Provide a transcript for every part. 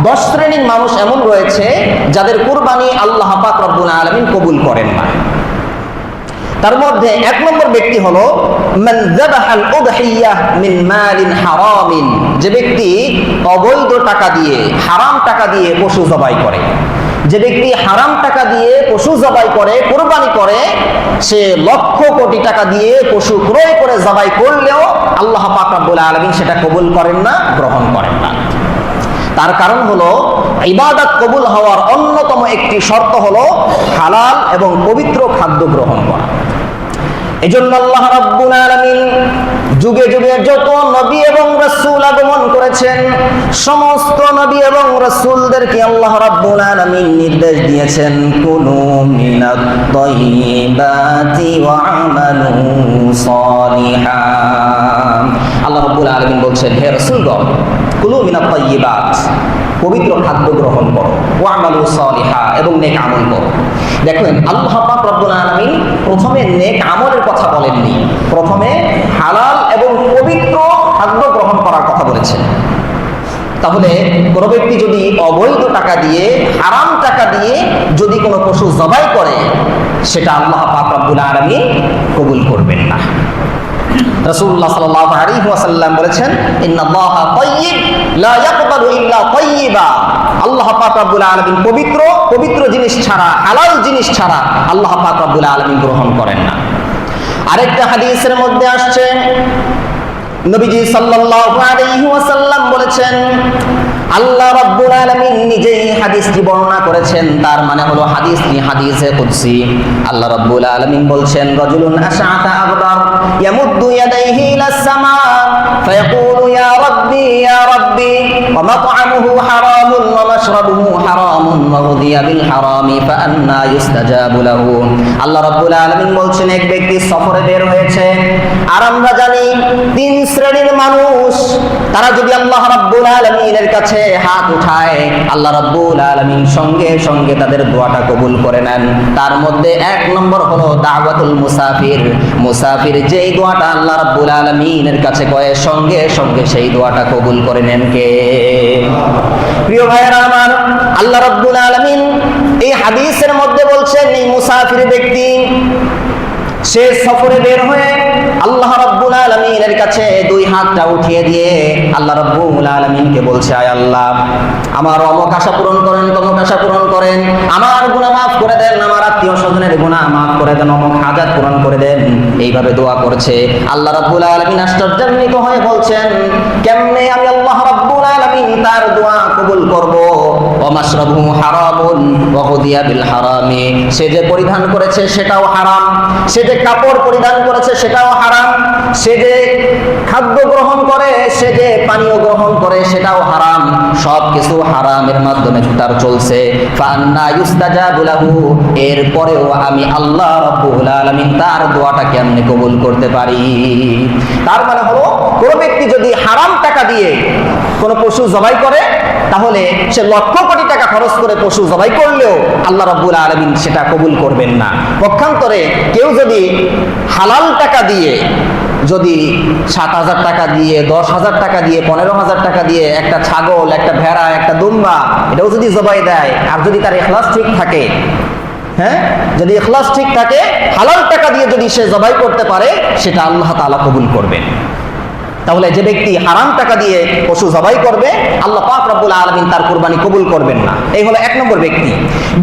10 শ্রেণীর মানুষ এমন রয়েছে যাদের কুরবানি আল্লাহ পাক রব্বুল আলামিন কবুল করেন না। তার মধ্যে 1 নম্বর ব্যক্তি হলো মান যাবাহাল উদহিয়াহ মিন মালিন হারামিন, যে ব্যক্তি অবৈধ টাকা দিয়ে, হারাম টাকা দিয়ে পশু জবাই করে। যে ব্যক্তি হারাম টাকা দিয়ে পশু জবাই করে, কুরবানি করে, সে লক্ষ কোটি টাকা দিয়ে পশু ক্রয় করে জবাই করলেও আল্লাহ পাক রব্বুল আলামিন সেটা কবুল করেন না, গ্রহণ করেন না। তার কারণ হলো ইবাদত কবুল হওয়ার অন্যতম একটি শর্ত হলো হালাল এবং পবিত্র খাদ্য গ্রহণ করা। এজন্য আল্লাহ রাব্বুল আলামিন যুগে যুগে যত নবী এবং রাসূল আগমন করেছেন, সমস্ত নবী এবং রাসূলদেরকে আল্লাহ রাব্বুল আলামিন নির্দেশ দিয়েছেন, কুলু মিনাত তাইয়্যিবাতি ওয়া আমালু সালিহান। আল্লাহ রাব্বুল আলামিন বলছেন, হে রাসূলগণ, কুলু মিনাত তাইয়্যিবাত, পবিত্র খাদ্য গ্রহণ করো, ওয়া আমালু সালিহা, এবং নেক আমল করো। দেখেন আল্লাহ পাক রব্বুল আলামিন প্রথমে নেক আমলের কথা বলেননি, প্রথমে হালাল এবং পবিত্র খাদ্য গ্রহণ করার কথা বলেছেন। তাহলে কোনো ব্যক্তি যদি অবৈধ টাকা দিয়ে, হারাম টাকা দিয়ে যদি কোনো পশু জবাই করে, সেটা আল্লাহ পাক রব্বুল আলামিন কবুল করবেন না। রাসূলুল্লাহ সাল্লাল্লাহু আলাইহি ওয়াসাল্লাম বলেছেন, ইন্নাল্লাহা তাইয়্যিব লা ইয়াকবালু ইল্লা তাইয়্যিবা। আল্লাহ পাক রব্বুল আলামিন পবিত্র, পবিত্র জিনিস ছাড়া, হালাল জিনিস ছাড়া আল্লাহ পাক রব্বুল আলামিন গ্রহণ করেন না। আরেকটা হাদিসের মধ্যে আসছে, নবীজি সাল্লাল্লাহু আলাইহি ওয়াসাল্লাম বলেছেন, আল্লাহ রাব্বুল আলামিন নিজেই হাদিসটি বর্ণনা করেছেন। তার মানে হলো হাদিসটি হাদিসে কুদসি। আল্লাহ রাব্বুল আলামিন বলছেন, রাজুলুন আশআতা আগবার ইয়ামুদ্দু ইয়াদাইহি ইলাস সামা ফায়াকুলু ইয়া রাব্বি ইয়া রাব্বি ওয়া মাত'আমুহু হারামুন ওয়া মাশরাবুহু হারামুন ওয়া গুযিয়া বিল হারামি ফাআন্না ইউস্তাজাবু লাহু। আল্লাহ রাব্বুল আলামিন বলছেন, এক ব্যক্তি সফরে বের হয়েছে, আর আমরা জানি 3 শ্রেণীর মানুষ, তারা যদি আল্লাহ রাব্বুল আলামিনের কাছে হাত উঠায়, আল্লাহ রাব্বুল আলামিন সঙ্গে সঙ্গে তাদের দোয়াটা কবুল করে নেন। তার মধ্যে 1 নম্বর হলো দাওয়াতুল মুসাফির। মুসাফির যেই দোয়াটা আল্লাহ রাব্বুল আলামিনের কাছে কয়, সঙ্গে সঙ্গে সেই দোয়াটা কবুল করে নেন কে? প্রিয় ভাইয়েরা আমার, আল্লাহ রাব্বুল আলামিন এই হাদিসের মধ্যে বলছেন, এই মুসাফির ব্যক্তি সে সফরে বের হয়ে আল্লাহ রাব্বুল আলামিনের কাছে 2 হাতটা উঠিয়ে দিয়ে আল্লাহ রাব্বুল আলামিনকে বলছে, আয় আল্লাহ, আমার অমুক আশা পূরণ করেন, তমুক আশা পূরণ করেন, আমার গুনাহ মাফ করে দেন, আমার আত্মীয় স্বজনের গুনাহ মাফ করে দেন, অমুক হাজাত পূরণ করে দেন। এইভাবে দোয়া করছে। আল্লাহ রাব্বুল আলামিন আশ্চর্যান্বিত হয়ে বলছেন, কেমনে আমি আল্লাহ রাব্বুল আলামিন তার দোয়া কবুল করব? ওয়া মাশরাবুহু হারামুন ওয়া গুযিয়া বিল হারামি। সে যে পরিধান করেছে সেটাও হারাম, সে যে কাপড় পরিধান করেছে সেটাও হারাম, সে যে খাদ্য গ্রহণ করে, সে যে পানীয় গ্রহণ করে সেটাও হারাম, সব কিছু হারামের মাধ্যমে তার চলছে। ফাআন্না ইউস্তাজাবু লাহু। এরপরেও আমি আল্লাহ রাব্বুল আলামিন তার দোয়াটা কেমনে কবুল করতে পারি? তার মানে হলো, কোনো ব্যক্তি যদি হারাম টাকা দিয়ে কোনো পশু জবাই করে, তাহলে সে লক্ষ কোটি টাকা খরচ করে পশু জবাই করলেও আল্লাহ রাব্বুল আলামিন সেটা কবুল করবেন না। পক্ষান্তরে কেউ যদি হালাল টাকা দিয়ে, যদি 7,000 টাকা দিয়ে, 10,000 টাকা দিয়ে, 15,000 টাকা দিয়ে একটা ছাগল, একটা ভেড়া, একটা দুম্বা, এটাও যদি জবাই দেয়, আর যদি তার ইখলাস ঠিক থাকে, হ্যাঁ, যদি ইখলাস ঠিক থাকে, হালাল টাকা দিয়ে যদি সে জবাই করতে পারে, সেটা আল্লাহ তাআলা কবুল করবেন। তাহলে যে ব্যক্তি হারাম টাকা দিয়ে পশু জবাই করবে, আল্লাহ পাক রব্বুল আলামিন তার কুরবানি কবুল করবেন না। এই হলো 1 নম্বর ব্যক্তি।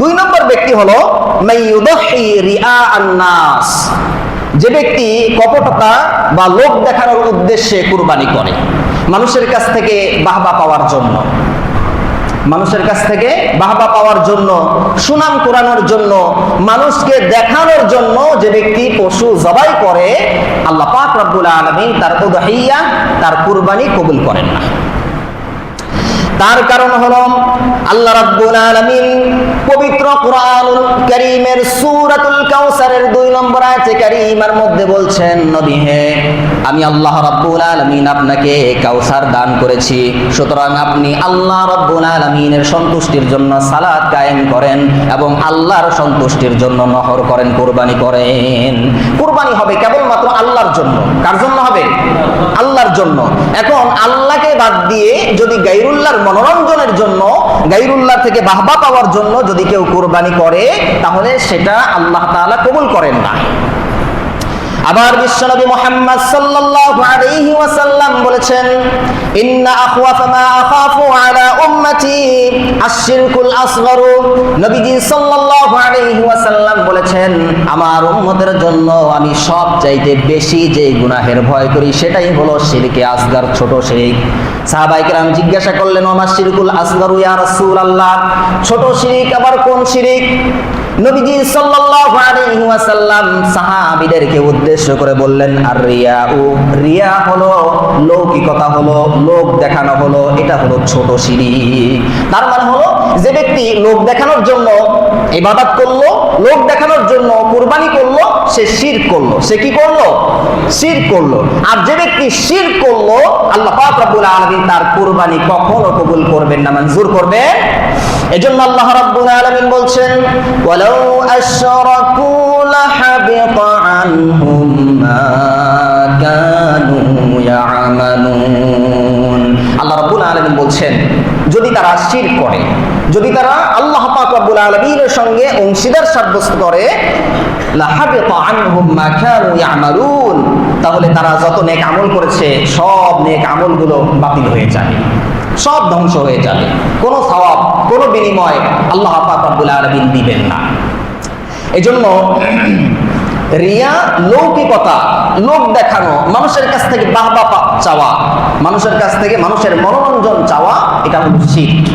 2 নম্বর ব্যক্তি হলো মাইয়ুদহি রিআআন নাস, যে ব্যক্তি কপটতা বা লোক দেখানোর উদ্দেশ্যে কুরবানি করে, মানুষের কাছ থেকে বাহবা পাওয়ার জন্য, মানুষের কাছ থেকে বাহবা পাওয়ার জন্য, সুনাম কুরানোর জন্য, মানুষকে দেখানোর জন্য যে ব্যক্তি পশু জবাই করে, আল্লাহ পাক রব্বুল আলামিন তার উদহিয়া, তার কুরবানি কবুল করেন না। তার কারণ হলো আল্লাহ রাব্বুল আলামিন পবিত্র কুরআনুল কারীমের সূরাতুল কাউসারের 2 নম্বর আয়াতে কারীমার মধ্যে বলছেন, নবী হে, আমি আল্লাহ রাব্বুল আলামিন আপনাকে কাউসার দান করেছি, সুতরাং আপনি আল্লাহ রাব্বুল আলামিনের সন্তুষ্টির জন্য সালাত কায়েম করেন এবং আল্লাহর সন্তুষ্টির জন্য নহর করেন, কুরবানি করেন। কুরবানি হবে কেবলমাত্র আল্লাহর জন্য। কার জন্য হবে? আল্লাহর জন্য। এখন আল্লাহকে বাদ দিয়ে যদি গায়রুল্লাহর মনোরঞ্জনের জন্য গায়রুল্লাহ থেকে বাহবা পাওয়ার জন্য যদি কেউ কুরবানি করে তাহলে সেটা আল্লাহ তাআলা কবুল করেন না। আবার বিশ্বনবী মুহাম্মদ সাল্লাল্লাহু আলাইহি ওয়াসাল্লাম বলেছেন, ইন্না আখওয়াফা মা আখাফু আলা উম্মতি আশ-শিরকুল আসগরু। নবীজি সাল্লাল্লাহু আলাইহি ওয়াসাল্লাম বলেছেন, আমার উম্মতের জন্য আমি সবচাইতে বেশি যে গুনাহের ভয় করি সেটাই হলো শিরকে আসগর, ছোট শিরক। সাহাবায়ে কেরাম জিজ্ঞাসা করলেন, ওমা শিরকুল আসগরু ইয়া রাসূলুল্লাহ, ছোট শিরক আবার কোন শিরক? নবীজি সাল্লাল্লাহু আলাইহি ওয়াসাল্লাম সাহাবীদেরকে উদ্দেশ্য করে বললেন, আর রিয়াউ, রিয়া হলো লৌকিকতা, হলো লোক দেখানো, হলো এটা হলো ছোট শিরক। তার মানে হলো যে ব্যক্তি লোক দেখানোর জন্য ইবাদত করলো, লোক দেখানোর জন্য কুরবানি করলো, সে শিরক করলো। সে কি করলো? শিরক করলো। আর যে ব্যক্তি শিরক করলো আল্লাহ পাক রব্বুল আলামিন তার কুরবানি কখনো কবুল করবেন না, মঞ্জুর করবেন। এজন্য আল্লাহ রাব্বুল আলামিন বলছেন, ওয়ালাউ আশরাকু লাহাবিতা আনহুম মা কানু ইয়ামালুন। আল্লাহ রাব্বুল আলামিন বলছেন, যদি তারা শিরক করে, যদি তারা আল্লাহ পাক রব্বুল আলামিনের সঙ্গে অংশীদার সাব্যস্ত করে, লাহাবিতা আনহুম মা কানু ইয়ামালুন, তাহলে তারা যত নেক আমল করেছে সব নেক আমলগুলো বাতিল হয়ে যাবে, সব ধ্বংস হয়ে যাবে। কোনো সওয়াব, কোনো বিনিময় আল্লাহ পাক রব্বুল আলামিন দিবেন না। এজন্য রিয়া, লৌকিকতা, লোক দেখানো, মানুষের কাছ থেকে বাহবা চাওয়া, মানুষের কাছ থেকে মানুষের মনোরঞ্জন চাওয়া, এটা হলো শিরক।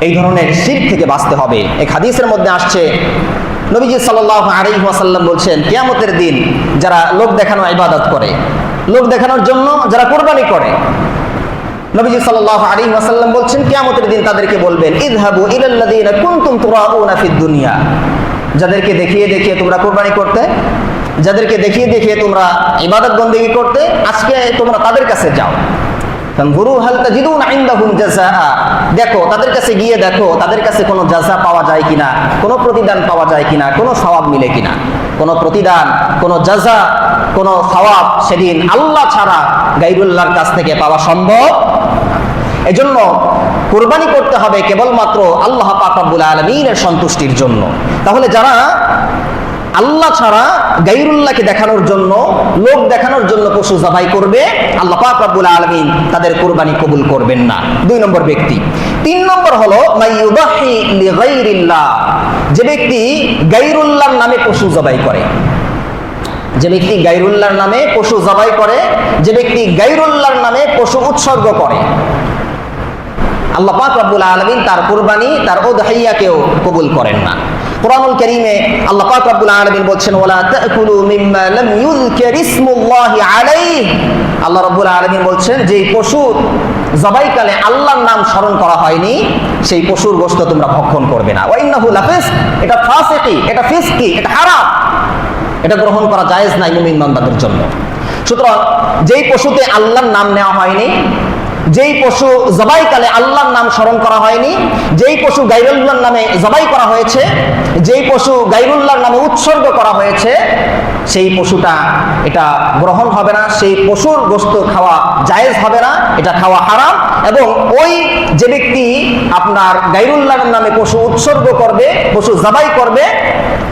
এই ধরনের শিরক থেকে বাঁচতে হবে। এক হাদিসের মধ্যে আসছে, নবীজি সাল্লাল্লাহু আলাইহি ওয়াসাল্লাম বলছেন, কিয়ামতের দিন যারা লোক দেখানো ইবাদত করে, লোক দেখানোর জন্য যারা কুরবানি করে, নবীজি সাল্লাল্লাহু আলাইহি ওয়াসাল্লাম বলছেন, কিয়ামতের দিন তাদেরকে বলবেন, ইযহাবু ইলাল্লাযীনা কুনতুম তুরাউনা ফিদ দুনিয়া, যাদেরকে দেখিয়ে দেখিয়ে তোমরা কুরবানি করতে, যাদেরকে দেখিয়ে দেখিয়ে তোমরা ইবাদত বন্দেগী করতে, আজকে তোমরা তাদের কাছে যাও। তানজুরু হাল তাজিদুনা ইনদাহুম জাযাআ, দেখো তাদের কাছে গিয়ে দেখো তাদের কাছে কোনো জাযা পাওয়া যায় কিনা, কোনো প্রতিদান পাওয়া যায় কিনা, কোনো সওয়াব মিলে কিনা। কোনো প্রতিদান, কোনো জাযা, কোনো সওয়াব সেদিন আল্লাহ ছাড়া গায়রুল্লাহর কাছ থেকে পাওয়া সম্ভব। এজন্য কুরবানি করতে হবে কেবলমাত্র আল্লাহ পাক রব্বুল আলামিনের সন্তুষ্টির জন্য। তাহলে যারা আল্লাহ ছাড়া গায়রুল্লাহকে দেখানোর জন্য, লোক দেখানোর জন্য পশু জবাই করবে, আল্লাহ পাক রব্বুল আলামিন তাদের কুরবানি কবুল করবেন না। 2 নম্বর ব্যক্তি। 3 নম্বর হলো মাইয়ুদাহি লিগাইরিল্লাহ, যে ব্যক্তি গায়রুল্লাহর নামে পশু জবাই করে, যে ব্যক্তি গায়রুল্লাহর নামে পশু জবাই করে, যে ব্যক্তি গায়রুল্লাহর নামে পশু উৎসর্গ করে, আল্লাহ পাক রব্বুল আলামিন তার কুরবানি, তার উদহিয়াকেও কবুল করেন না। কুরআনুল কারীমে আল্লাহ পাক রব্বুল আলামিন বলছেন, ওয়ালা তাকুলু মিম্মা লাম ইউযকার ইসমুল্লাহি আলাইহি, আল্লাহ রব্বুল আলামিন বলছেন যে পশু জবাইকালে আল্লাহর নাম স্মরণ করা হয়নি সেই পশুর গোশত তোমরা ভক্ষণ করবে না। ওয়া ইন্নাহু লাফিসক, এটা ফাসিকি, এটা ফিসকি, এটা হারাম, এটা গ্রহণ করা জায়েজ নাই মুমিন বান্দাদের জন্য। সুতরাং যেই পশুতে আল্লাহর নাম নেওয়া হয়নি, যেই পশু জবাইকালে আল্লাহর নাম স্মরণ করা হয়নি, যেই পশু গায়রুল্লাহর নামে জবাই করা হয়েছে, যেই পশু গায়রুল্লাহর নামে উৎসর্গ করা হয়েছে, সেই পশুটা এটা গ্রহণ হবে না, সেই পশুর গোশত খাওয়া জায়েজ হবে না, এটা খাওয়া হারাম। এবং ওই যে ব্যক্তি আপনার গায়রুল্লাহর নামে পশু উৎসর্গ করবে, পশু জবাই করবে,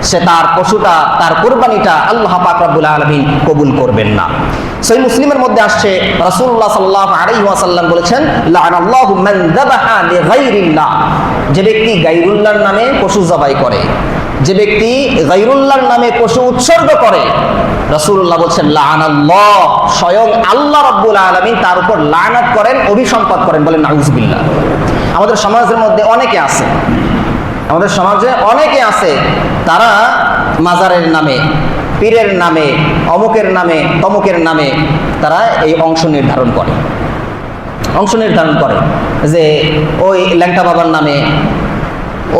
সে তার পশুটা, তার কুরবানিটা আল্লাহ পাক রব্বুল আলামিন কবুল করবেন না। সহিহ মুসলিমের মধ্যে আসছে, রাসূলুল্লাহ সাল্লাল্লাহু আলাইহি ওয়াসাল্লাম বলেছেন, লাআনাল্লাহু মান যাবাহা লিগাইরিল্লাহ, যে ব্যক্তি গায়রুল্লাহর নামে পশু জবাই করে, যে ব্যক্তি গায়রুল্লাহর নামে পশু উৎসর্গ করে, রাসূলুল্লাহ বলেন লাআনাল্লাহ, স্বয়ং আল্লাহ রাব্বুল আলামিন তার উপর লানাত করেন, অভিসম্পাত করেন, বলেন নাউযুবিল্লাহ। আমাদের সমাজের মধ্যে অনেকে আছে, আমাদের সমাজে অনেকে আছে, তারা মাজারের নামে, পীরের নামে, অমুকের নামে, তমুকের নামে তারা এই অংশ নির্ধারণ করে, অংশ নির্ধারণ করে যে ওই ল্যাংটা বাবার নামে,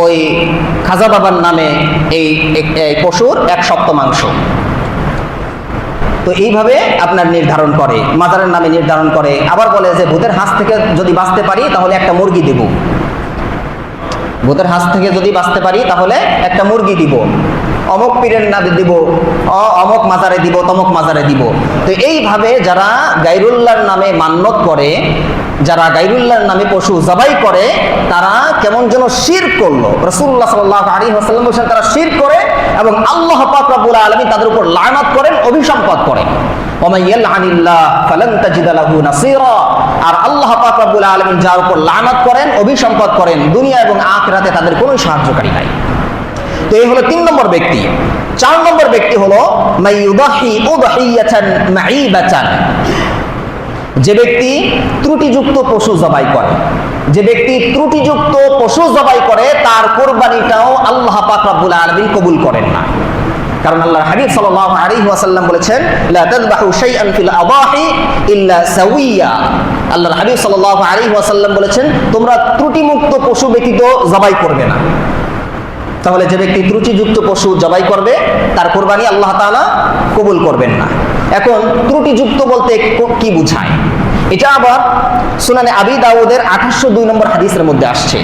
ওই খাজা বাবার নামে এই পশুর 1/7 তো এইভাবে আপনার নির্ধারণ করে, মাজারের নামে নির্ধারণ করে। আবার বলে যে ভূতের হাত থেকে যদি বাঁচতে পারি তাহলে একটা মুরগি দেব, ভূতের হাত থেকে যদি বাঁচতে পারি তাহলে একটা মুরগি দিব, অমুক পীরের নামে দিব, অমুক মাজারে দিব, তমুক মাজারে দিব। তো এইভাবে যারা গায়রুল্লাহর নামে মান্যত করে, যারা গায়রুল্লাহর নামে পশু জবাই করে তারা কেমন যেন শিরক করলো। রাসূলুল্লাহ সাল্লাল্লাহু আলাইহি ওয়াসাল্লাম বলেছেন তারা শিরক করে এবং আল্লাহ পাক রব্বুল আলামিন তাদের উপর লানত করেন, অভিসম্পাত করেন। ওয়া মান ইয়ালআনিল্লাহ ফালান তাজিদ লাহু নাসীরা। আর আল্লাহ পাক রব্বুল আলামিন যার উপর লানত করেন, অভিসম্পাত করেন, দুনিয়া এবং আখিরাতে তাদের কোনো সাহায্যকারী নাই। তো এই হলো 3 নম্বর ব্যক্তি। 4 নম্বর ব্যক্তি হলো মাইয়ুদাহি উদহিয়াতান মাঈবাতান, যে ব্যক্তি ত্রুটিযুক্ত পশু জবাই করে। যে ব্যক্তি ত্রুটিযুক্ত পশু জবাই করে তার কুরবানিটাও আল্লাহ পাক রব্বুল আলামিন কবুল করেন না। কারণ আল্লাহর হাবিব সাল্লাল্লাহু আলাইহি ওয়াসাল্লাম বলেছেন লা তাযবাহু শাইআন ফিল আদাহি ইল্লা সাওয়িয়া। আল্লাহর হাবিব সাল্লাল্লাহু আলাইহি ওয়াসাল্লাম বলেছেন তোমরা ত্রুটিমুক্ত পশু ব্যতীত জবাই করবে না। তাহলে যে ব্যক্তি ত্রুটিযুক্ত পশু জবাই করবে তার কুরবানি আল্লাহ তাআলা কবুল করবেন না। এখন ত্রুটিযুক্ত বলতে কি বোঝায়? এটা আবার সুনানে আবি দাউদের 802 নম্বর হাদিসের মধ্যে আসছে।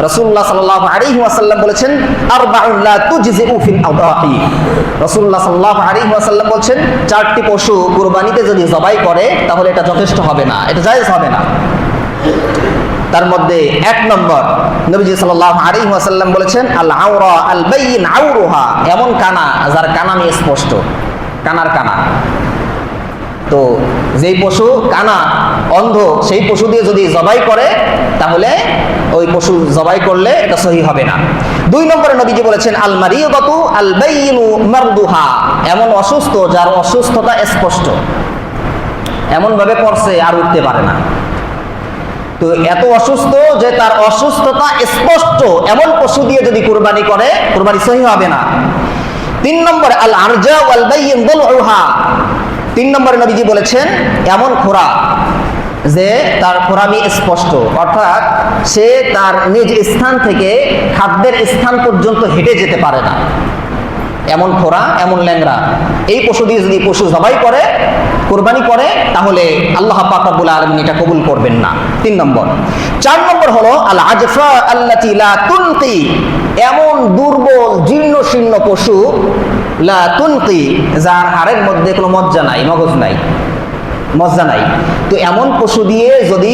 রাসূলুল্লাহ সাল্লাল্লাহু আলাইহি ওয়াসাল্লাম বলেছেন আরবাউন লা তুজজিউ ফিল আদাহি। রাসূলুল্লাহ সাল্লাল্লাহু আলাইহি ওয়াসাল্লাম বলেন 4টি পশু কুরবানিতে যদি জবাই করে তাহলে এটা যথেষ্ট হবে না, এটা জায়েজ হবে না। তার মধ্যে 1 নম্বর নবীজি সাল্লাল্লাহু আলাইহি ওয়াসাল্লাম বলেছেন আল আওরা আল বাইয়িন আওরুহা, এমন কানা যার কানা নিয়ে স্পষ্ট, কানার কানা। তো যেই পশু কানা অন্ধ সেই পশু দিয়ে যদি জবাই করে তাহলে ওই পশু জবাই করলে এটা সহি হবে না। 2 নম্বরে নবীজি বলেছেন আল মারিয়াদাতু আল বাইয়িনু মারদুহা, এমন অসুস্থ যার অসুস্থতা স্পষ্ট, এমন ভাবে পড়ছে আর উঠতে পারে না। তো এত অসুস্থ যে তার অসুস্থতা স্পষ্ট এমন পশু দিয়ে যদি কুরবানি করে কুরবানি সহি হবে না। 3 নম্বরে আল আরজা ওয়াল বাইয়িন দুলউহা, 3 নম্বরে নবীজি বলেছেন এমন খোরা যে তার খোরামি স্পষ্ট, অর্থাৎ সে তার নিজ স্থান থেকে খাদ্যের স্থান পর্যন্ত হেঁটে যেতে পারে না, এমন খোরা, এমন ল্যাংড়া। এই পশু দিয়ে যদি পশু জবাই করে কুরবানি করে তাহলে আল্লাহ পাক রব্বুল আলামিন এটা কবুল করবেন না। 3 নম্বর। 4 নম্বর হলো আল আজফা আল্লাতী লা তুনকি, এমন দুর্বল জীর্ণ শীর্ণ পশু লা তুনকি, যার হাড়ের মধ্যে কোনো মজ্জা নাই, মগজ নাই, মজ্জা নাই। তো এমন পশু দিয়ে যদি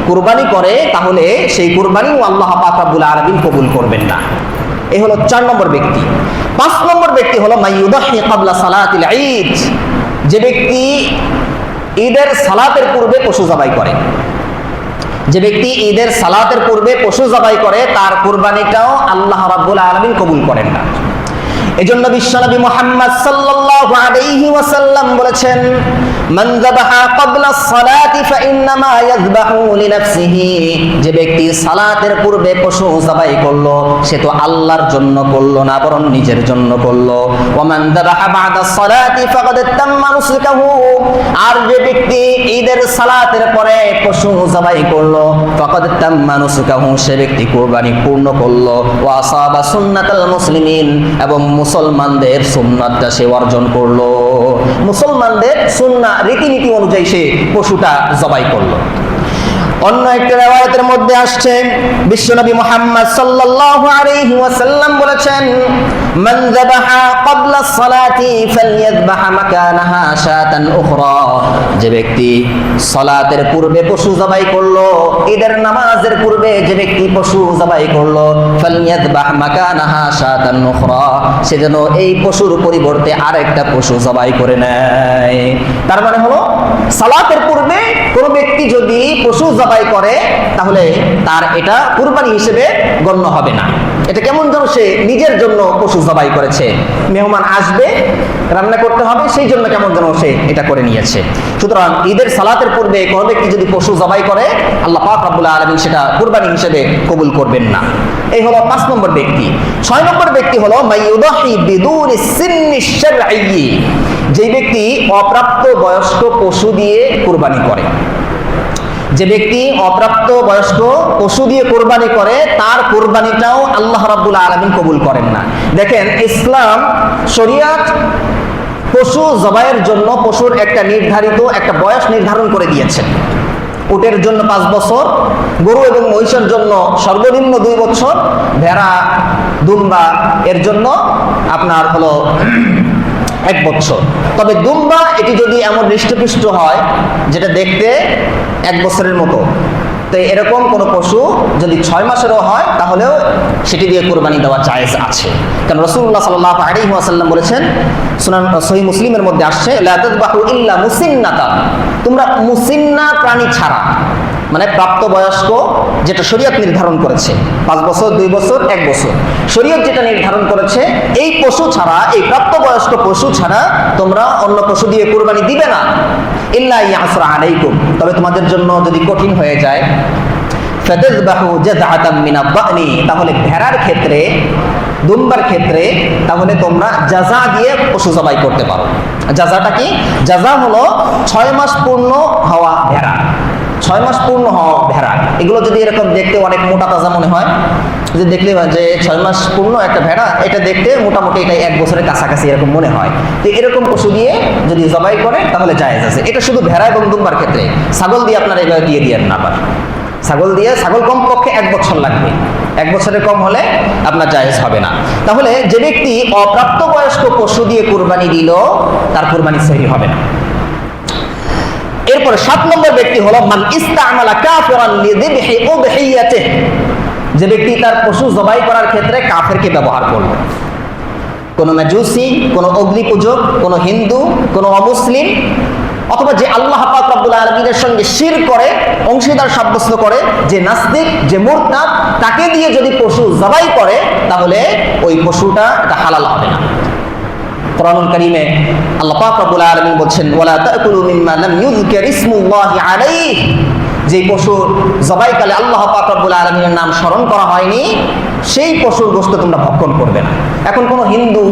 কুরবানি করে তাহলে সেই কুরবানিও আল্লাহ পাক রব্বুল আলামিন কবুল করবেন না। এই হলো 4 নম্বর ব্যক্তি। 5 নম্বর ব্যক্তি হলো মাইয়ুদাহি ক্বাবলা সালাতিল ঈদ, যে ব্যক্তি ঈদের সালাতের পূর্বে পশু জবাই করে। যে ব্যক্তি ঈদের সালাতের পূর্বে পশু জবাই করে তার কুরবানিটাও আল্লাহ রাব্বুল আলামিন কবুল করেন না। এজন্য বিশ্বনবী মুহাম্মদ সাল্লাল্লাহু আলাইহি ওয়াসাল্লাম বলেছেন মান যাবাহা ক্বাবলা সালাতি ফাইন্নামা ইয়াযবাহু লিনাফসিহি, যে ব্যক্তি সালাতের পূর্বে পশু জবাই করলো সে তো আল্লাহর জন্য করলো না বরং নিজের জন্য করলো। ওয়া মান যাবাহা বা'দা সালাতি ফাকাদ তাম্মা নুসুকাহু, আর যে ব্যক্তি ঈদের সালাতের পরে পশু জবাই করলো ফাকাদ তাম্মা নুসুকাহু, সে ব্যক্তি কুরবানি পূর্ণ করলো। ওয়া আসাবা সুন্নাতাল মুসলিমিন, এবং মুসলমানদের সুন্নাতটা সে অর্জন করলো, মুসলমানদের সুন্নাহ রীতিনীতি অনুযায়ী সে পশুটা জবাই করলো। অন্য একটা riwayat-এর মধ্যে আসছে বিশ্বনবী মুহাম্মদ সাল্লাল্লাহু আলাইহি ওয়াসাল্লাম বলেছেন মান যাবাহা ক্বাবলা সালাতি ফালইয়াযবাহ মাকানাহা শাতান উখরা, যে ব্যক্তি সালাতের পূর্বে পশু জবাই করলো, ঈদের নামাজের পূর্বে যে ব্যক্তি পশু জবাই করলো ফালইয়াযবাহ মাকানাহা শাতান উখরা, সে যেন এই পশুর পরিবর্তে আরেকটা পশু জবাই করে নেয়। তার মানে হলো সালাতের পূর্বে কোনো ব্যক্তি যদি পশু জবাই করে তাহলে তার এটা কুরবানি হিসেবে গণ্য হবে না। এটা কেমন যেন সে নিজের জন্য পশু জবাই করেছে, মেহমান আসবে রান্না করতে হবে সেই জন্য কেমন যেন সে এটা করে নিয়েছে। সুতরাং ঈদের সালাতের পূর্বে কোনো ব্যক্তি যদি পশু জবাই করে আল্লাহ পাক রব্বুল আলামিন সেটা কুরবানি হিসেবে কবুল করবেন না। এই হলো 5 নম্বর ব্যক্তি। 6 নম্বর ব্যক্তি হলো মাইয়ুদাহি বিদুনি সিন্নি শারঈ, যে ব্যক্তি অপ্রাপ্ত বয়স্ক পশু দিয়ে কুরবানি করে। যে ব্যক্তি অপ্রাপ্ত বয়স্ক পশু দিয়ে কুরবানি করে তার কুরবানিটাও আল্লাহ রাব্বুল আলামিন কবুল করেন না। দেখেন ইসলাম শরিয়ত পশু জবাইয়ের জন্য পশুর একটা নির্ধারিত একটা বয়স নির্ধারণ করে দিয়েছে। উটের জন্য 5 বছর, গরু এবং মহিষের জন্য সর্বনিম্ন 2 বছর, ভেড়া দুম্বা এর জন্য আপনার হলো 1 বছর। তবে দুম্বা এটি যদি এমন হৃষ্টপুষ্ট হয় যেটা দেখতে 1 বছরের মতো, তো এরকম কোনো পশু যদি 6 মাসেরও হয় তাহলেও সেটি দিয়ে কোরবানি দেওয়া জায়েজ আছে। কারণ রাসূলুল্লাহ সাল্লাল্লাহু আলাইহি ওয়াসাল্লাম বলেছেন, সুনান সহিহ মুসলিমের মধ্যে আসছে, লা তাযবাহু ইল্লা মুসিন্নাতান, তোমরা মুসিন্না প্রাণী ছাড়া, মানে প্রাপ্তবয়স্ক যেটা শরীয়ত নির্ধারণ করেছে, 5 বছর, 2 বছর, 1 বছর, শরীয়ত যেটা নির্ধারণ করেছে, এই পশু ছাড়া, এই প্রাপ্তবয়স্ক পশু ছাড়া তোমরা অন্য পশু দিয়ে কুরবানি দিবে না। ইল্লা ইয়াসরা আলাইকুম, তবে তোমাদের জন্য যদি কঠিন হয়ে যায়, ফাতাযবাহু জাযআতাম মিনাদ দানি, তাহলে ভেড়ার ক্ষেত্রে, দুম্বার ক্ষেত্রে তাহলে তোমরা জাযা দিয়ে পশু জবাই করতে পারো। জাযাটা কি? জাযা হলো 6 মাস পূর্ণ হওয়া ভেড়া, 6 মাস পূর্ণ হওয়া ভেড়া। এগুলো যদি এরকম দেখতে অনেক মোটা তাজা মনে হয়, যে দেখলে যে 6 মাস পূর্ণ একটা ভেড়া, এটা দেখতে মোটামুটি এটা 1 বছরের কাছাকাছি এরকম মনে হয়, তো এরকম পশু দিয়ে যদি জবাই করে তাহলে জায়েজ আছে। এটা শুধু ভেড়া এবং দুম্বার ক্ষেত্রে। ছাগল দিয়ে আপনারা এভাবে দিয়ে দিয়েন না। আবার ছাগল কমপক্ষে 1 বছর লাগবে, 1 বছরের কম হলে আপনার জায়েজ হবে না। তাহলে যে ব্যক্তি অপ্রাপ্তবয়স্ক পশু দিয়ে কুরবানি দিল, তার কুরবানি সহিহ হবে না। এরপরে 7 নম্বর ব্যক্তি হলো মান ইস্তামালা কাফিরান লিযিবহি উদহিয়াতিহি, যে ব্যক্তি তার পশু জবাই করার ক্ষেত্রে কাফেরকে ব্যবহার করলো। কোন মাজুসি, কোন অগ্নিপূজক, কোন হিন্দু, কোন অমুসলিম, অথবা যে আল্লাহ পাক রব্বুল আলামিনের সঙ্গে শিরক করে, অংশীদার সাব্যস্ত করে, যে নাস্তিক, যে মুরতাদ, তাকে দিয়ে যদি পশু জবাই করে তাহলে ওই পশুটা এটা হালাল হবে না। কোরআনুল কারীমে আল্লাহ পাক রব্বুল আলামিন বলছেন, ওয়ালা তাকুলু মিম্মা লাম ইউযকার ইসমুল্লাহি আলাইহি, যে পশুর জবাইকালে আল্লাহ পাক রব্বুল আলামিনের নাম স্মরণ করা হয়নি, সেই পশুর গোশত তোমরা ভক্ষণ করবে না। এখন কোন হিন্দু,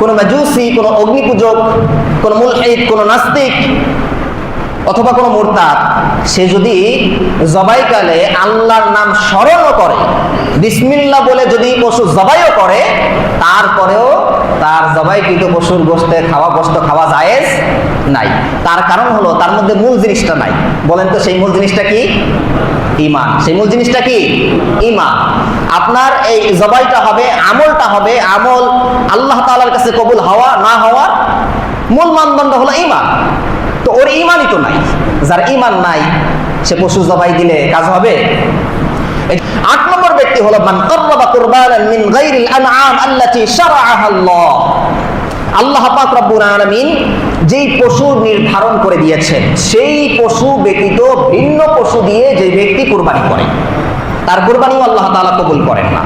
কোন মাজুসি, কোন অগ্নিপূজক, কোন মুলহিদ, কোন নাস্তিক অথবা কোন মুরতাদ, সে যদি জবাইকালে আল্লাহর নাম স্মরণও করে, বিসমিল্লাহ বলে যদি পশু জবাইও করে, তারপরেও তার জবাইকৃত পশুর গোশত খাওয়া জায়েজ নাই। তার কারণ হলো তার মধ্যে মূল জিনিসটা নাই। বলেন তো সেই মূল জিনিসটা কি? ঈমান। সেই মূল জিনিসটা কি? ঈমান। আপনার এই জবাইটা হবে, আমলটা হবে, আমল আল্লাহ তাআলার কাছে কবুল হওয়া না হওয়ার মূল মানদণ্ড হলো ঈমান। তো ওর ঈমানই তো নাই। যার ঈমান নাই সে পশু জবাই দিলে কাজ হবে? 8 নম্বর ব্যক্তি হলো মান কাররাবা কুরবানান মিন গায়রিল আনআম আল্লাতী শারাআহা আল্লাহ, আল্লাহ পাক রব্বুল আলামিন যেই পশু নির্ধারণ করে দিয়েছেন, সেই পশু ব্যতীত ভিন্ন পশু দিয়ে যে ব্যক্তি কুরবানি করে, তার কুরবানিও আল্লাহ তাআলা কবুল করেন না।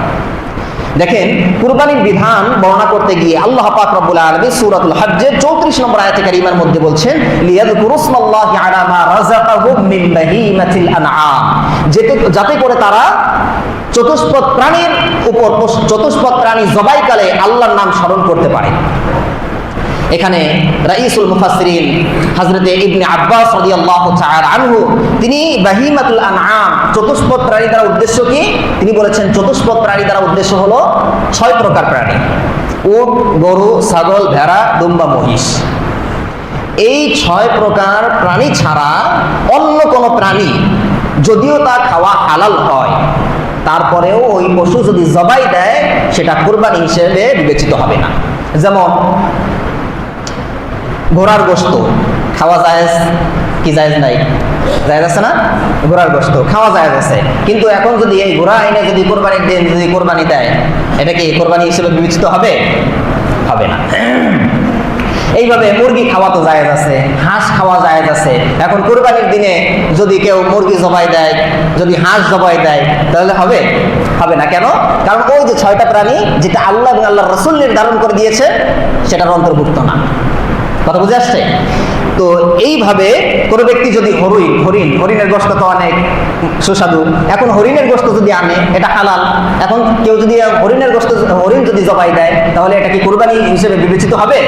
দেখেন, কুরবানির বিধান বর্ণনা করতে গিয়ে আল্লাহ পাক রব্বুল আলামিন সূরাতুল হজ্জের 34 নম্বর আয়াতে কারিমার মধ্যে বলছেন, লিয়াযকুরুসমাল্লাহি আলা মা রাযাকাহুম মিন বাহিমাতিল আনআম, যাতে করে তারা চতুষ্পদ প্রাণীর উপর, চতুষ্পদ প্রাণী জবাইকালে আল্লাহর নাম স্মরণ করতে পারে। এখানে রাইসুল মুফাসসিরিন হযরতে ইবনে আব্বাস রাদিয়াল্লাহু তাআলা আনহু, তিনি বাহিমাতুল আনআম, চতুষ্পদ প্রাণী দ্বারা উদ্দেশ্য কি? তিনি বলেছেন চতুষ্পদ প্রাণী দ্বারা উদ্দেশ্য হলো 6 প্রকার প্রাণী: উট, গরু, ছাগল, ভেড়া, দুম্বা, মহিষ। এই 6 প্রকার প্রাণী ছাড়া অন্য কোনো প্রাণী যদিও তা খাওয়া হালাল হয়, তারপরেও ওই পশু যদি জবাই দেয় সেটা কুরবানি হিসেবে বিবেচিত হবে না। যেমন ঘোড়ার গোশত খাওয়া জায়েজ কি জায়েজ নাই? জায়েজ আছে না? ঘোড়ার গোশত খাওয়া জায়েজ আছে, কিন্তু এখন যদি এই ঘোড়া এনে যদি কোরবানির দিন যদি কোরবানি দেয়, এটা কি কোরবানি হিসেবে বিবেচিত হবে? হবে না। এইভাবে মুরগি খাওয়া তো জায়েজ আছে, হাঁস খাওয়া জায়েজ আছে। এখন কুরবানির দিনে যদি কেউ মুরগি জবাই দেয়, যদি হাঁস জবাই দেয়, তাহলে হবে? হবে না। কেন? কারণ ওই যে 6টা প্রাণী যেটা আল্লাহ এবং আল্লাহর রাসূল নির্ধারণ করে দিয়েছে সেটার অন্তর্ভুক্ত না। কথা বুঝে আসছে? তো এইভাবে কোনো ব্যক্তি যদি হরিণের গোশত তো অনেক সুস্বাদু, এখন হরিণের গোশত যদি আনে এটা হালাল। এখন কেউ যদি হরিণ যদি জবাই দেয় তাহলে এটা কি কুরবানি হিসেবে বিবেচিত হবে?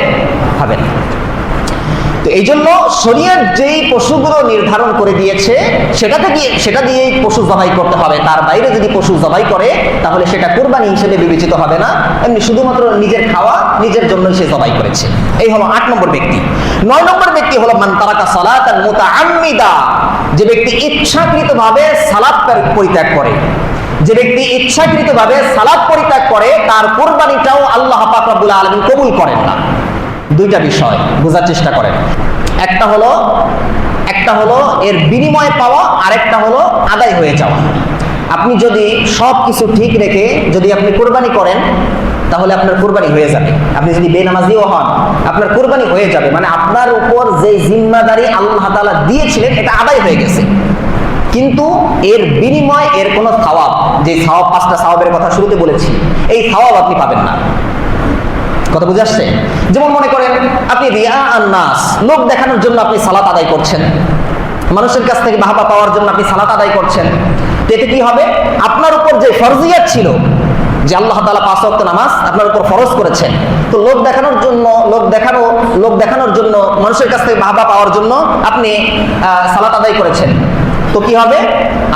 হবে না। তো এই জন্য শরীয়ত যেই পশুগুলো নির্ধারণ করে দিয়েছে সেটা দিয়েই পশু জবাই করতে হবে। তার বাইরে যদি পশু জবাই করে তাহলে সেটা কুরবানি হিসেবে বিবেচিত হবে না, এমনি শুধুমাত্র নিজের খাওয়া, নিজের জন্যই সে জবাই করেছে। এই হলো 8 নম্বর ব্যক্তি। 9 নম্বর ব্যক্তি হলো মান তারাকা সালাতান মুতাআম্মিদা, যে ব্যক্তি ইচ্ছাকৃতভাবে সালাত পরিত্যাগ করে। যে ব্যক্তি ইচ্ছাকৃতভাবে সালাত পরিত্যাগ করে তার কুরবানিটাও আল্লাহ পাক রব্বুল আলামিন কবুল করেন না। 2টা বিষয় বোঝার চেষ্টা করেন। একটা একটা হলো এর বিনিময় পাওয়া, আরেকটা হলো আদায় হয়ে যাওয়া। আপনি যদি সব কিছু ঠিক রেখে যদি আপনি কোরবানি করেন, তাহলে আপনার কোরবানি হয়ে যাবে। আপনি যদি বেনামাজিও হন, আপনার কোরবানি হয়ে যাবে, মানে আপনার উপর যে জিম্মাদারি আল্লাহ তাআলা দিয়েছিলেন এটা আদায় হয়ে গেছে। কিন্তু এর বিনিময় এর কোনো সওয়াব, যে সওয়াব 5টা সওয়াবের কথা শুরুতে বলেছি, এই সওয়াব আপনি পাবেন না। কথা বুঝে আসছে? যেমন মনে করেন আপনি রিয়া আন নাস, লোক দেখানোর জন্য আপনি সালাত আদায় করছেন, মানুষের কাছ থেকে বাহবা পাওয়ার জন্য আপনি সালাত আদায় করছেন। তো এতে কি হবে? আপনার উপর যে ফরজিয়াত ছিল, যে আল্লাহ তাআলা 5 ওয়াক্ত নামাজ আপনার উপর ফরজ করেছেন, তো লোক দেখানোর জন্য মানুষের কাছ থেকে বাহবা পাওয়ার জন্য আপনি সালাত আদায় করেছেন। তো কি হবে?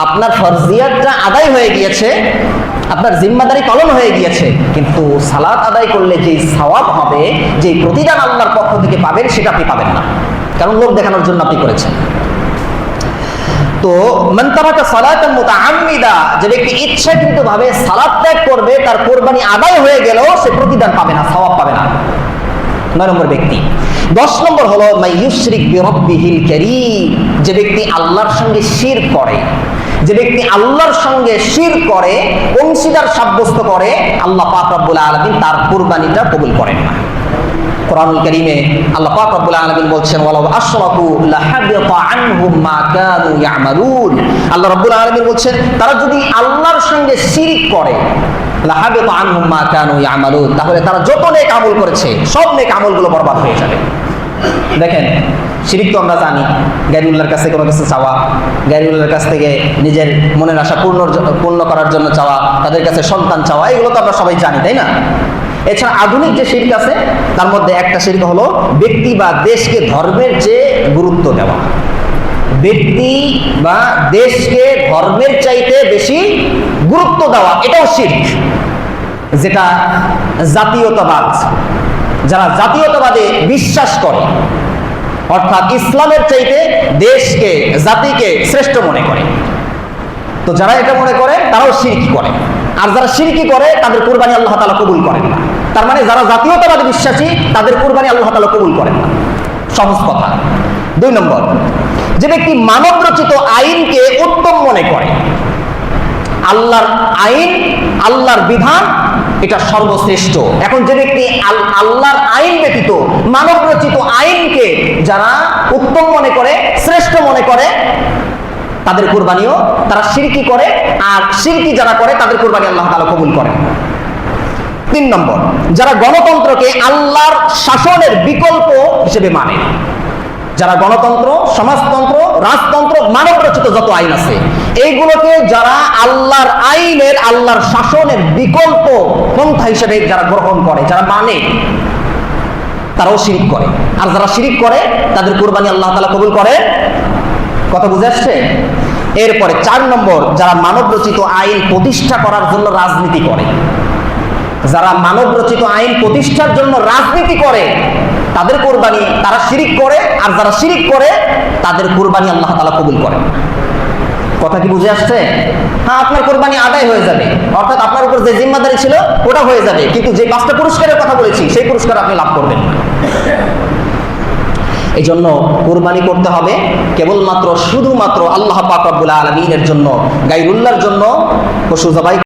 আপনার ফরজিয়াতটা আদায় হয়ে গিয়েছে, আপনার জিম্মাদারি পালন হয়ে গিয়েছে, কিন্তু সালাত আদায় করলে যে সওয়াব হবে, যে প্রতিদান আল্লাহর পক্ষ থেকে পাবেন, সেটা আপনি পাবেন না, কারণ লোক দেখানোর জন্য আপনি করেছেন। তো মান তারাকা সালাতান মুতাআম্মিদা, যে ব্যক্তি ইচ্ছাকৃতভাবে সালাত ত্যাগ করবে, তার কোরবানি আদায় হয়ে গেলেও সে প্রতিদান পাবে না, সওয়াব পাবে না। 9 নম্বর ব্যক্তি। 10 নম্বর হলো মাইয়ুশরিক বিরাব্বিহিল কারীম, যে ব্যক্তি আল্লাহর সঙ্গে শিরক করে, যে ব্যক্তি আল্লাহর সঙ্গে শিরক করে, অংশীদার সাব্যস্ত করে, আল্লাহ পাক রব্বুল আলামিন তার কুরবানিটা কবুল করেন না। কোরআনুল কারীমে আল্লাহ পাক রব্বুল আলামিন বলছেন, ওয়ালাউ আশরাকু লাহাবিতা আনহুম মা কানু ইয়ামালুন। আল্লাহ রব্বুল আলামিন বলছেন, তারা যদি আল্লাহর সঙ্গে শিরক করে, লাহাবিতা আনহুম মা কানু ইয়ামালুন, তাহলে তারা যত নেক আমল করেছে সব নেক আমলগুলো বরবাদ হয়ে যাবে। দেখেন, শিরক তো আমরা জানি, গায়রুল্লাহর কাছে কোনো কিছু চাওয়া, গায়রুল্লাহর কাছ থেকে নিজের মনের আশা পূর্ণ করার জন্য চাওয়া, তাদের কাছে সন্তান চাওয়া, এগুলো তো আমরা সবাই জানি, তাই না? এছাড়া আধুনিক যে শিরক আছে, তার মধ্যে একটা শিরক হলো ব্যক্তি বা দেশকে ধর্মের চেয়ে গুরুত্ব দেওয়া। ব্যক্তি বা দেশকে ধর্মের চাইতে বেশি গুরুত্ব দেওয়া, এটাও শিরক। যেটা জাতীয়তাবাদ, যারা জাতীয়তাবাদে বিশ্বাস করে, অর্থাৎ ইসলামের চাইতে দেশকে, জাতিকে শ্রেষ্ঠ মনে করে, তো যারা এটা মনে করে তারাও শিরকি করে। আর যারা শিরকি করে তাদের কুরবানি আল্লাহ তাআলা কবুল করেন না। তার মানে যারা জাতীয়তাবাদী বিশ্বাসী, তাদের কুরবানি আল্লাহ তাআলা কবুল করেন না, সহজ কথা। 2 নম্বর, যে ব্যক্তি মানব রচিত আইনকে উত্তম মনে করে, আল্লাহর আইন, আল্লাহর বিধান এটা সর্বশ্রেষ্ঠ। এখন যে ব্যক্তি আল্লাহর আইন ব্যতীত মানব রচিত আইনকে যারা উত্তম মনে করে, শ্রেষ্ঠ মনে করে, তাদের কুরবানিও তারা শিরকি করে, আর শিরকি যারা করে তাদের কুরবানি আল্লাহ তাআলা কবুল করেন। 3 নম্বর, যারা গণতন্ত্রকে আল্লাহর শাসনের বিকল্প হিসেবে মানে, যারা গণতন্ত্র, সমাজতন্ত্র, রাজতন্ত্র, মানব রচিত যত আইন আছে, এইগুলোকে যারা আল্লাহর আইনের, আল্লাহর শাসনের বিকল্প পন্থা হিসেবে যারা গ্রহণ করে, যারা মানে, তারাও শিরক করে। আর যারা শিরক করে তাদের কুরবানি আল্লাহ তাআলা কবুল করে। কথা বুঝে আসছে? এরপরে 4 নম্বর, যারা মানব রচিত আইন প্রতিষ্ঠা করার জন্য রাজনীতি করে, যারা মানব রচিত আইন প্রতিষ্ঠার জন্য রাজনীতি করে, তাদের কুরবানি, তারা শিরক করে। আর যারা শিরক করে তাদের কুরবানি আল্লাহ তাআলা কবুল করেন। কথা কি বুঝে আসছে? হ্যাঁ, আপনার কুরবানি আদায় হয়ে যাবে, অর্থাৎ আপনার উপর যে জিম্মাদারি ছিল ওটা হয়ে যাবে, কিন্তু যে 5টা পুরস্কারের কথা বলেছি সেই পুরস্কার আপনি লাভ করবেন না। এই জন্য কুরবানি করতে হবে কেবলমাত্র, শুধুমাত্র আল্লাহ পাক রব্বুল আলামিনের জন্য, গায়রুল্লাহর জন্য পশু জবাই